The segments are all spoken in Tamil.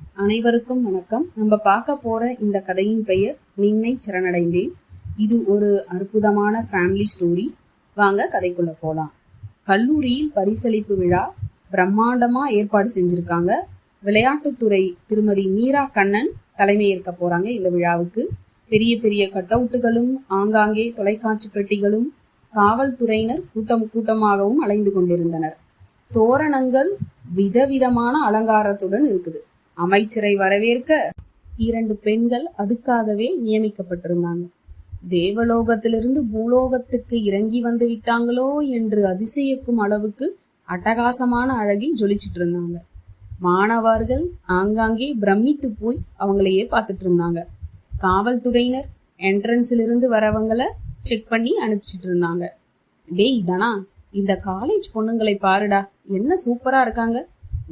அனைவருக்கும் வணக்கம். நம்ம பார்க்க போற இந்த கதையின் பெயர் நின்னை சரணடைந்தேன். இது ஒரு அற்புதமான ஃபேமிலி ஸ்டோரி. வாங்க கதைக்குள்ள போலாம். கல்லூரியில் பரிசளிப்பு விழா பிரம்மாண்டமா ஏற்பாடு செஞ்சிருக்காங்க. விளையாட்டுத்துறை திருமதி மீரா கண்ணன் தலைமையேற்க போறாங்க இந்த விழாவுக்கு. பெரிய பெரிய கட் அவுட்டுகளும் ஆங்காங்கே தொலைக்காட்சி பெட்டிகளும் காவல்துறையினர் கூட்டமாகவும் அலைந்து கொண்டிருந்தனர். தோரணங்கள் விதவிதமான அலங்காரத்துடன் இருக்குது. அமைச்சரை வரவேற்க 2 பெண்கள் அதுக்காகவே நியமிக்கப்பட்டிருந்தாங்க. தேவலோகத்திலிருந்து பூலோகத்துக்கு இறங்கி வந்து விட்டாங்களோ என்று அதிசயிக்கும் அளவுக்கு அட்டகாசமான அழகில் ஜொலிச்சுட்டு இருந்தாங்க. மாணவர்கள் ஆங்காங்கே பிரமித்து போய் அவங்களையே பார்த்துட்டு இருந்தாங்க. காவல்துறையினர் என்ட்ரன்ஸ்ல இருந்து வரவங்களை செக் பண்ணி அனுப்பிச்சிட்டு இருந்தாங்க. டேய் தனா, இந்த காலேஜ் பொண்ணுங்களை பாருடா, என்ன சூப்பரா இருக்காங்க,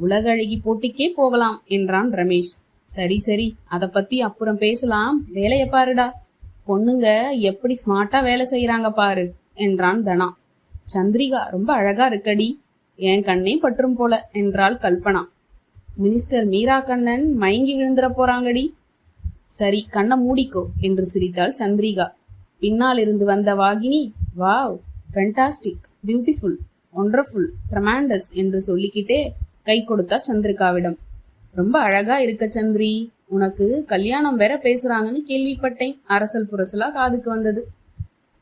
உலக அழகி போட்டிக்கே போகலாம் என்றான் ரமேஷ். சரி சரி, அதை பத்தி அப்புறம் பேசலாம், வேலையை பாருடா, பொண்ணுங்க எப்படி ஸ்மார்ட்டா வேலை செய்யறாங்க பாரு என்றான் தனா. சந்திரிகா ரொம்ப அழகா இருக்கடி, என் கண்ணே பற்றும் போல என்றாள் கல்பனா. மினிஸ்டர் மீரா கண்ணன் மயங்கி விழுந்துட போறாங்கடி. சரி, கண்ணை மூடிக்கோ என்று சிரித்தாள் சந்திரிகா. பின்னால் இருந்து வந்த Vahini, wow, fantastic, beautiful, wonderful, tremendous என்று சொல்லிக்கிட்டே கை கொடுத்தா சந்திரிகாவிடம். ரொம்ப அழகா இருக்க சந்திரி, உனக்கு கல்யாணம் வேற பேசுறாங்கன்னு கேள்விப்பட்டேன். அரசல் புரசலா காதுக்கு வந்தது.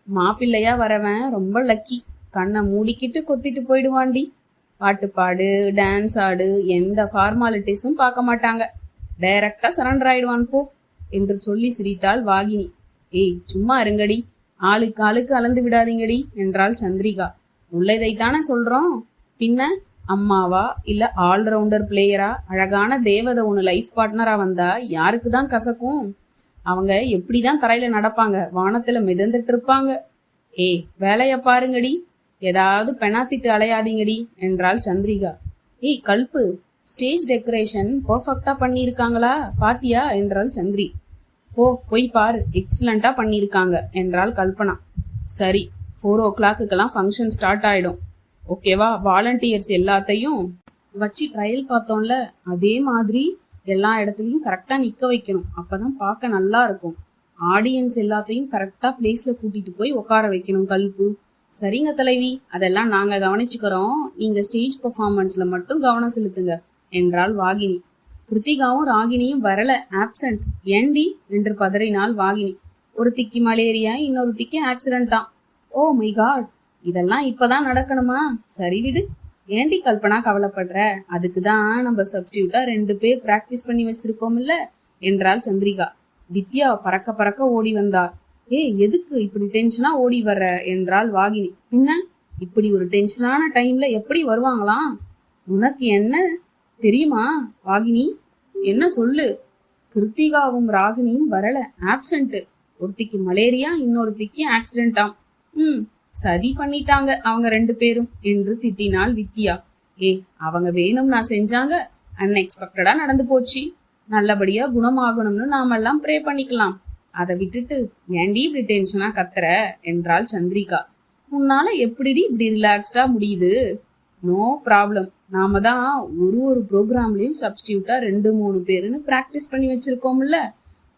மாப்பிள்ளையா வரவன் ரொம்ப லக்கி, கண்ணை மூடிக்கிட்டு கொத்திட்டு போயிடுவாண்டி. பாட்டு பாடு, டான்ஸ் ஆடு, எந்த ஃபார்மாலிட்டிஸும் பார்க்க மாட்டாங்க, டைரக்டா சரண்டர் ஆயிடுவான் போ என்று சொல்லி சிரித்தாள் வாகினி. ஏய் சும்மா இருங்கடி, ஆளுக்கு ஆளுக்கு அளந்து விடாதீங்கடி என்றாள் சந்திரிகா. உள்ளதைத்தானே சொல்றோம், பின்ன அம்மாவா இல்ல ஆல்ரவுண்டர் பிளேயரா அழகான தேவதை ஒன்று லைஃப் பார்ட்னரா வந்தா யாருக்கு தான் கசக்கும்? அவங்க எப்படிதான் தரையில நடப்பாங்க, வானத்துல மிதந்துட்டு இருப்பாங்க. ஏய் வேலைய பாருங்கடி, ஏதாவது பெணாத்திட்டு அலையாதீங்கடி என்றாள் சந்திரிகா. ஏய் கல்பு, ஸ்டேஜ் டெக்கரேஷன் பர்ஃபெக்டா பண்ணியிருக்காங்களா பாத்தியா என்றாள் சந்திரி. போய் பாரு, எக்ஸலண்டா பண்ணியிருக்காங்க என்றாள் கல்பனா. சரி, 4 o'clock ஃபங்க்ஷன் ஸ்டார்ட் ஆயிடும், ஓகேவா? வாலண்டியர்ஸ் எல்லாத்தையும் வச்சு ட்ரையல் பார்த்தோம்ல, அதே மாதிரி எல்லா இடத்துலையும் கரெக்டா நிக்க வைக்கணும், அப்பதான் பார்க்க நல்லா இருக்கும். ஆடியன்ஸ் எல்லாத்தையும் கரெக்டா பிளேஸ்ல கூட்டிட்டு போய் உட்கார வைக்கணும் கல்பு. சரிங்க தலைவி, அதெல்லாம் நாங்க கவனிச்சுக்கிறோம், நீங்க ஸ்டேஜ் பெர்ஃபார்மன்ஸ்ல மட்டும் கவனம் செலுத்துங்க என்றாள் வாகினி. கிருத்திகாவும் ராகினியும் வரல, ஆப்சண்ட். ஏண்டி என்று பதறினாள் வாகினி. ஒருத்திக்கு மலேரியா, இன்னொருத்திக்கு ஆக்சிடென்டா. ஓ மை காட், இதெல்லாம் இப்பதான் நடக்கணுமா? சரி விடு, ஏண்டி கல்பனா கவலைப்படுற, அதுக்குதான் நம்ம சப்ஸ்டியூட்டா 2 பேர் பிராக்டிஸ் பண்ணி வச்சிருக்கோம் இல்ல என்றாள் சந்திரிகா. வித்யா பறக்க பறக்க ஓடி வந்தா. எதுக்கு இப்படி டென்ஷனா ஓடி வர்ற என்றாள் வாகினி. பின்ன இப்படி ஒரு டென்ஷனான டைம்ல எப்படி வருவாங்களாம்? உனக்கு என்ன தெரியுமா வாகினி? என்ன சொல்லு. கிருத்திகாவும் ராகினியும் வரல, ஆப்சண்ட். ஒருத்திக்கு மலேரியா, இன்னொருத்திக்கு ஆக்சிடென்டாம். சதி பண்ணிட்டாங்க அவங்க 2 பேரும் என்று திட்டினாள் வித்யா. அவங்க வேணும்னா செஞ்சாங்க, அன்எக்ஸ்பெக்டடா நடந்து போச்சு, நல்லபடியா குணமாகணும்னு நாமெல்லாம் ப்ரே பண்ணிக்கலாம். அதை விட்டுட்டு ஏண்டி இப்படி டென்ஷனா கத்துற என்றாள் சந்திரிகா. உன்னால எப்படி இப்படி ரிலாக்ஸ்டா முடியுது? நோ ப்ராப்ளம், நாம தான் ஒரு ப்ரோக்ராம்லயும் சப்ஸ்டியூட்டா 2-3 பேருன்னு பிராக்டிஸ் பண்ணி வச்சிருக்கோம்ல,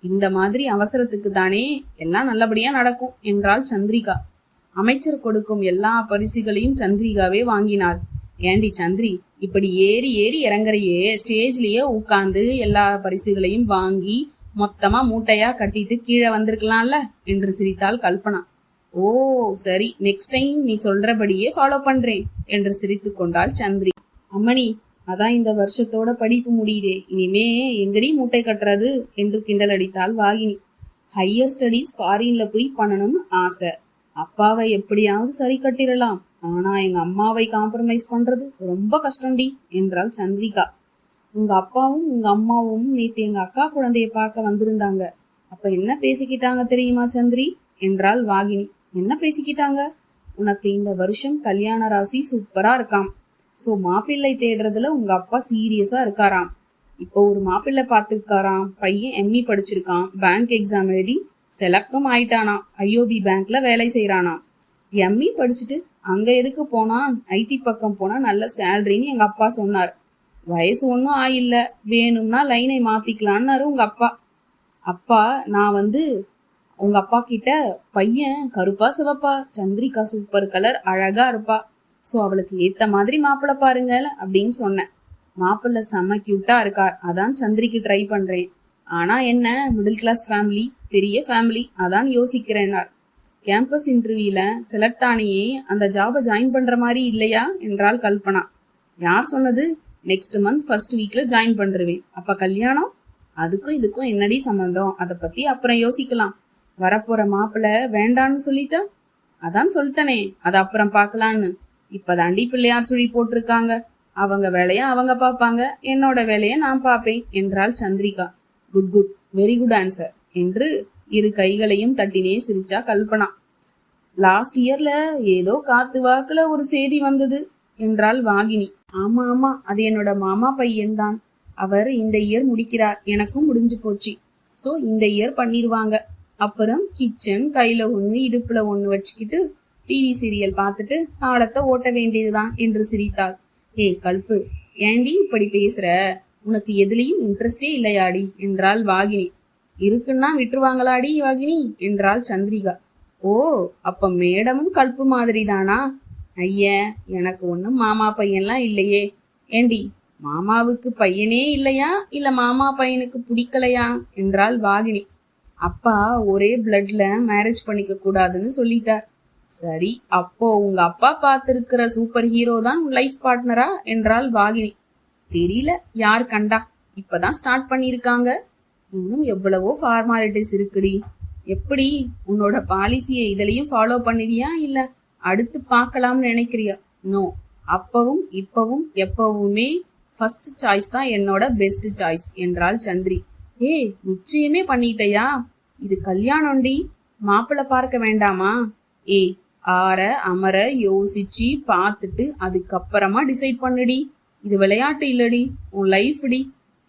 இந்த மாதிரி அவசரத்துக்கு தானே எல்லாம் நல்லபடியா நடக்கும் என்றாள் சந்திரிகா. அமைச்சர் கொடுக்கும் எல்லா பரிசுகளையும் சந்திரிகாவே வாங்கினாள். ஏண்டி சந்திரி, இப்படி ஏறி ஏறி இறங்குறையே, ஸ்டேஜ்லயே உட்கார்ந்து எல்லா பரிசுகளையும் வாங்கி மொத்தமா மூட்டையா கட்டிட்டு கீழே வந்திருக்கலாம்ல என்று சிரித்தாள் கல்பனா. ஓ சரி, நெக்ஸ்ட் டைம் நீ சொல்றபடியே ஃபாலோ பண்றேன் என்று சிரித்து கொண்டாள் சந்திரி. அம்மணி, அதான் இந்த வருஷத்தோட படிப்பு முடியுதே, இனிமே எங்கடி மூட்டை கட்டுறது என்று கிண்டல் அடித்தாள் வாகினி. ஹையர் ஸ்டடீஸ் ஃபாரின்ல போய் பண்ணணும்னு ஆசை, அப்பாவை எப்படியாவது சரி கட்டிடலாம், ஆனா எங்க அம்மாவை காம்ப்ரமைஸ் பண்றது ரொம்ப கஷ்டம்டி என்றாள் சந்திரிகா. உங்க அப்பாவும் உங்க அம்மாவும் நேத்து எங்க அக்கா குழந்தைய பார்க்க வந்திருந்தாங்க, அப்ப என்ன பேசிக்கிட்டாங்க தெரியுமா சந்திரி என்றாள் வாகினி. என்ன பேசிக்கிட்டாங்க? உனக்கு இந்த வருஷம் கல்யாண ராசி சூப்பரா இருக்காம், சோ மாப்பிள்ளை தேடுறதுல உங்க அப்பா சீரியஸா இருக்காராம். இப்போ ஒரு மாப்பிள்ளை பார்த்துருக்காராம், பையன் எம்இ படிச்சிருக்கான், பேங்க் எக்ஸாம் எழுதி செலக்டும் ஆயிட்டானா, ஐஓபி பேங்க்ல வேலை செய்யறானா. எம்இ படிச்சுட்டு அங்க எதுக்கு போனா, ஐடி பக்கம் போனா நல்ல சேலரின்னு எங்க அப்பா சொன்னார். வயசு ஒன்றும் ஆயில்ல, வேணும்னா லைனை மாத்திக்கலான்னாரு உங்க அப்பா. அப்பா நான் உங்க அப்பா கிட்ட பையன் கருப்பா சிவப்பா, சந்திரிகா சூப்பர் கலர் அழகா இருப்பா, ஸோ அவளுக்கு ஏத்த மாதிரி மாப்பிள்ளை பாருங்க அப்படின்னு சொன்னேன். மாப்பிள்ளை செம்ம கியூட்டா இருக்கார், அதான் சந்திரிக்கு ட்ரை பண்றேன். ஆனா என்ன, மிடில் கிளாஸ் ஃபேமிலி, பெரிய ஃபேமிலி, அதான் யோசிக்கிறேன்னார். கேம்பஸ் இன்டர்வியூல செலக்ட் ஆனியே அந்த ஜாபை ஜாயின் பண்ற மாதிரி இல்லையா என்றாள் கல்பனா. யார் சொன்னது? நெக்ஸ்ட் மந்த் ஃபர்ஸ்ட் வீக்ல ஜாயின் பண்றேன். அப்ப கல்யாணம்? அதுக்கும் இதுக்கும் என்னடி சம்பந்தம்? அதை பத்தி அப்புறம் யோசிக்கலாம். வரப்போற மாப்பிள்ள வேண்டான்னு சொல்லிட்டா? அதான் சொல்லிட்டனே, அது அப்புறம் பாக்கலான்னு. இப்பதாண்டி பிள்ளையார் சுழி போட்டிருக்காங்க. அவங்க வேலைய அவங்க பாப்பாங்க, என்னோட வேலைய நான் பாப்பேன் என்றாள் Chandrika. Good good, very good answer என்று இரு கைகளையும் தட்டினே சிரிச்சா கல்பனா. லாஸ்ட் இயர்ல ஏதோ காத்து வாக்குல ஒரு செய்தி வந்தது என்றாள் வாகினி. ஆமா ஆமா, அது என்னோட மாமா பையன் தான். அவர் இந்த இயர் முடிக்கிறார், எனக்கும் முடிஞ்சு போச்சு. சோ இந்த இயர் பண்ணிருவாங்க. அப்புறம் கிச்சன் கையில ஒண்ணு இடுப்புல ஒண்ணு வச்சுக்கிட்டு டிவி சீரியல் பார்த்துட்டு காலத்தை ஓட்ட வேண்டியதுதான் என்று சிரித்தாள். ஏய் கல்பு, ஏண்டி இப்படி பேசுற? உனக்கு எதுலயும் இன்ட்ரெஸ்டே இல்லையாடி என்றாள் வாகினி. இருக்குன்னா விட்டுருவாங்களாடி வாகினி என்றாள் சந்திரிகா. ஓ, அப்ப மேடமும் கல்பு மாதிரி தானா? ஐய, எனக்கு ஒன்னும் மாமா பையன்லாம் இல்லையே. ஏண்டி, மாமாவுக்கு பையனே இல்லையா, இல்ல மாமா பையனுக்கு பிடிக்கலையா என்றாள் வாகினி. அப்பா ஒரே பிளட்ல மேரேஜ் பண்ணிக்க கூடாதுன்னு சொல்லிட்டார். சரி, அப்போ உங்க அப்பா பார்த்திருக்கிற சூப்பர் ஹீரோ தான் லைஃப் பார்ட்னரா என்றாள் வாகினி. தெரியல, யார் கண்டா, இப்பதான் ஸ்டார்ட் பண்ணிருக்காங்க. இன்னும் எவ்வளவோ ஃபார்மாலிட்டிஸ் இருக்குடி. எப்படி, உன்னோட பாலிசியை இதுலயும் ஃபாலோ பண்ணுவியா, இல்ல அடுத்து பார்க்கலாம்னு நினைக்கிறியா? நோ, அப்பவும் இப்பவும் எப்பவுமே ஃபர்ஸ்ட் சாய்ஸ் தான் என்னோட பெஸ்ட் சாய்ஸ் என்றாள் சந்திரி. ஏய், நிச்சயமே பண்ணிட்டையா? இது கல்யாணம்டி, மாப்பிள்ளை பார்க்க வேண்டாமா? ஏய், ஆற அமர யோசிச்சு பார்த்துட்டு அதுக்கப்புறமா டிசைட் பண்ணுடி. இது விளையாட்டு இல்லடி, உன் லைஃப்டி.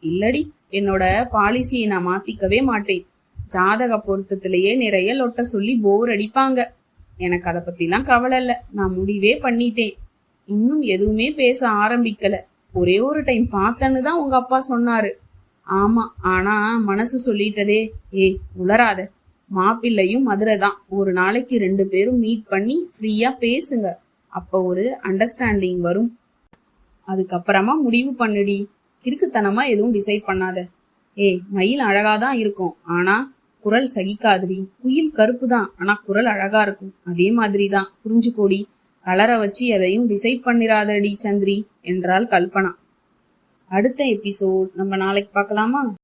இல்லடி, என்னோட பாலிசியை நான் மாத்திக்கவே மாட்டேன். ஜாதக பொருத்தத்திலேயே நிறைய லொட்ட சொல்லி போர் அடிப்பாங்க. எனக்கு அதை பத்திலாம் கவலை இல்ல, நான் முடிவே பண்ணிட்டேன். இன்னும் எதுவுமே பேச ஆரம்பிக்கல. ஒரே ஒரு டைம் பார்த்தேன்னு தான் உங்க அப்பா சொன்னாரு. ஆமா, ஆனா மனசு சொல்லிட்டதே. ஏய் உளராத, மாப்பிள்ளையும் மதுரை தான். ஒரு நாளைக்கு 2 பேரும் மீட் பண்ணி ஃப்ரீயா பேசுங்க, அப்ப ஒரு அண்டர்ஸ்டாண்டிங் வரும். அதுக்கப்புறமா முடிவு பண்ணுடி. கிறுக்குத்தனமா எதுவும் டிசைட் பண்ணாத. ஏய், மயில் அழகாதான் இருக்கும், ஆனா குரல் சகிக்காதுடி. குயில் கருப்பு தான், ஆனா குரல் அழகா இருக்கும். அதே மாதிரிதான், புரிஞ்சுக்கோடி. கலரை வச்சு எதையும் டிசைட் பண்ணிராதடி சந்திரி என்றாள் கல்பனா. அடுத்த எபிசோட் நம்ம நாளைக்கு பார்க்கலாமா?